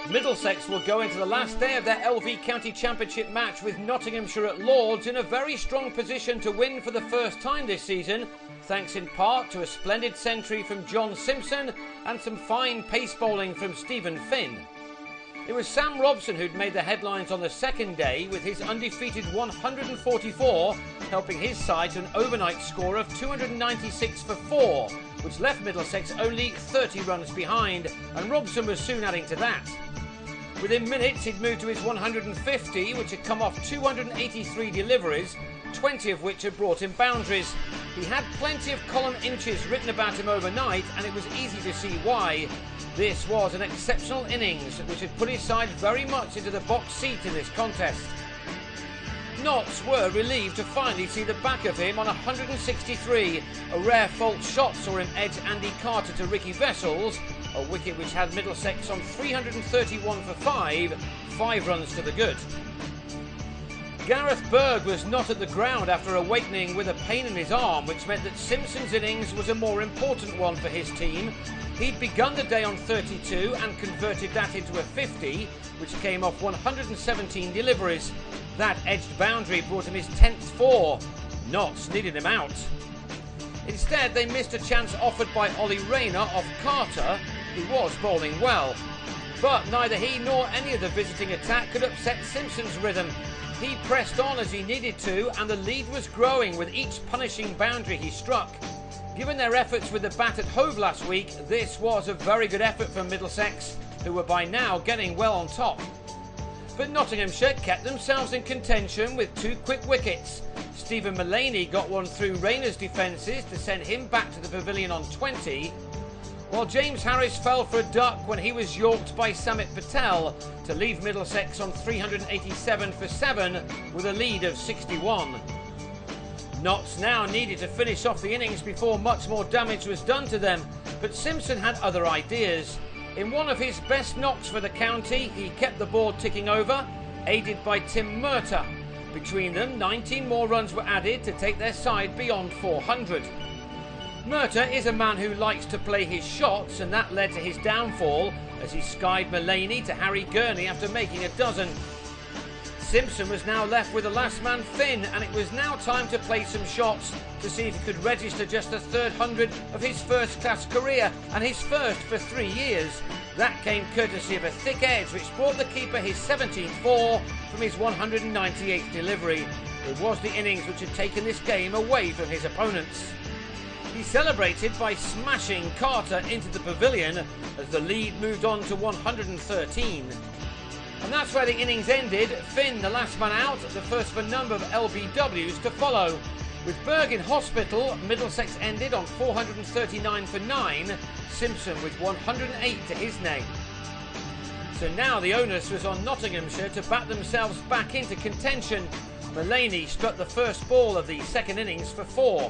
Middlesex will go into the last day of their LV County Championship match with Nottinghamshire at Lords in a very strong position to win for the first time this season, thanks in part to a splendid century from John Simpson and some fine pace bowling from Stephen Finn. It was Sam Robson who'd made the headlines on the second day with his undefeated 144, helping his side to an overnight score of 296 for 4, which left Middlesex only 30 runs behind, and Robson was soon adding to that. Within minutes he'd moved to his 150, which had come off 283 deliveries, 20 of which had brought him boundaries. He had plenty of column inches written about him overnight, and it was easy to see why. This was an exceptional innings which had put his side very much into the box seat in this contest. Notts were relieved to finally see the back of him on 163. A rare false shot saw him edge Andy Carter to Ricky Vessels, a wicket which had Middlesex on 331 for 5 runs to the good. Gareth Berg was not at the ground after awakening with a pain in his arm, which meant that Simpson's innings was a more important one for his team. He'd begun the day on 32 and converted that into a 50, which came off 117 deliveries. That edged boundary brought him his 10th 4. Notts needed him out. Instead, they missed a chance offered by Ollie Rayner off Carter, who was bowling well. But neither he nor any of the visiting attack could upset Simpson's rhythm. He pressed on as he needed to, and the lead was growing with each punishing boundary he struck. Given their efforts with the bat at Hove last week, this was a very good effort from Middlesex, who were by now getting well on top. But Nottinghamshire kept themselves in contention with 2 quick wickets. Stephen Mullaney got one through Rayner's defences to send him back to the pavilion on 20, while James Harris fell for a duck when he was yorked by Samit Patel to leave Middlesex on 387 for 7 with a lead of 61. Notts now needed to finish off the innings before much more damage was done to them, but Simpson had other ideas. In one of his best knocks for the county, he kept the board ticking over, aided by Tim Murtagh. Between them, 19 more runs were added to take their side beyond 400. Murtagh is a man who likes to play his shots, and that led to his downfall as he skied Mullaney to Harry Gurney after making a dozen. Simpson was now left with the last man Finn, and it was now time to play some shots to see if he could register just the 3rd 100 of his first-class career, and his first for 3 years. That came courtesy of a thick edge which brought the keeper his 17th 4 from his 198th delivery. It was the innings which had taken this game away from his opponents. He celebrated by smashing Carter into the pavilion as the lead moved on to 113. And that's where the innings ended. Finn, the last man out, the first of a number of LBWs to follow. With Berg in hospital, Middlesex ended on 439 for 9, Simpson with 108 to his name. So now the onus was on Nottinghamshire to bat themselves back into contention. Mullaney struck the first ball of the second innings for 4.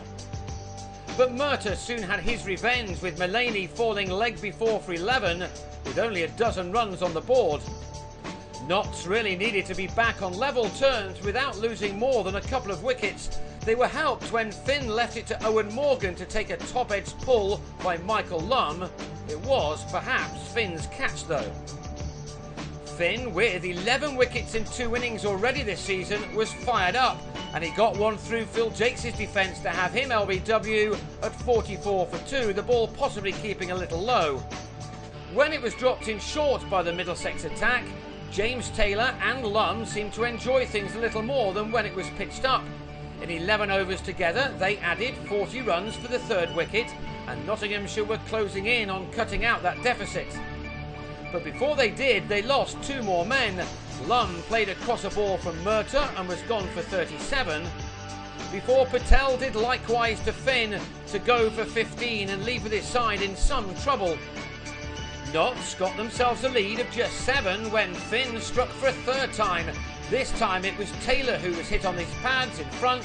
But Murtagh soon had his revenge, with Mullaney falling leg before for 11, with only a dozen runs on the board. Notts really needed to be back on level terms without losing more than a couple of wickets. They were helped when Finn left it to Owen Morgan to take a top-edge pull by Michael Lum. It was perhaps Finn's catch though. Finn, with 11 wickets in 2 innings already this season, was fired up, and he got one through Phil Jakes' defence to have him LBW at 44 for 2, the ball possibly keeping a little low. When it was dropped in short by the Middlesex attack, James Taylor and Lum seemed to enjoy things a little more than when it was pitched up. In 11 overs together, they added 40 runs for the 3rd wicket, and Nottinghamshire were closing in on cutting out that deficit. But before they did, they lost 2 more men. Lum played across a ball from Murtagh and was gone for 37, before Patel did likewise to Finn to go for 15 and leave with his side in some trouble. Notts got themselves a lead of just 7 when Finn struck for a 3rd time. This time it was Taylor who was hit on his pads in front.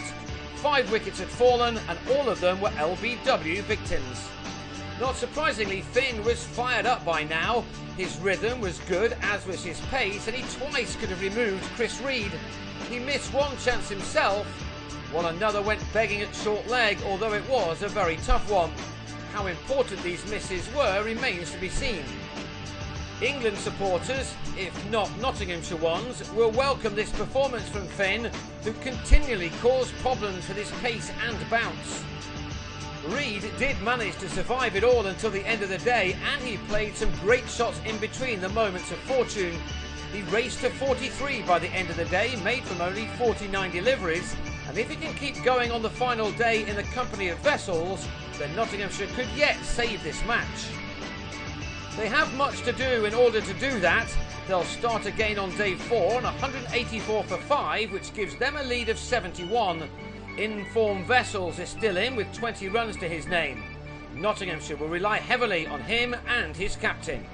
5 wickets had fallen, and all of them were LBW victims. Not surprisingly, Finn was fired up by now. His rhythm was good, as was his pace, and he twice could have removed Chris Reed. He missed one chance himself, while another went begging at short leg, although it was a very tough one. How important these misses were remains to be seen. England supporters, if not Nottinghamshire ones, will welcome this performance from Finn, who continually caused problems with his pace and bounce. Reid did manage to survive it all until the end of the day, and he played some great shots in between the moments of fortune. He raced to 43 by the end of the day, made from only 49 deliveries, and if he can keep going on the final day in the company of vessels, then Nottinghamshire could yet save this match. They have much to do in order to do that. They'll start again on day 4 on 184 for 5, which gives them a lead of 71. In-form Vessels is still in with 20 runs to his name. Nottinghamshire will rely heavily on him and his captain.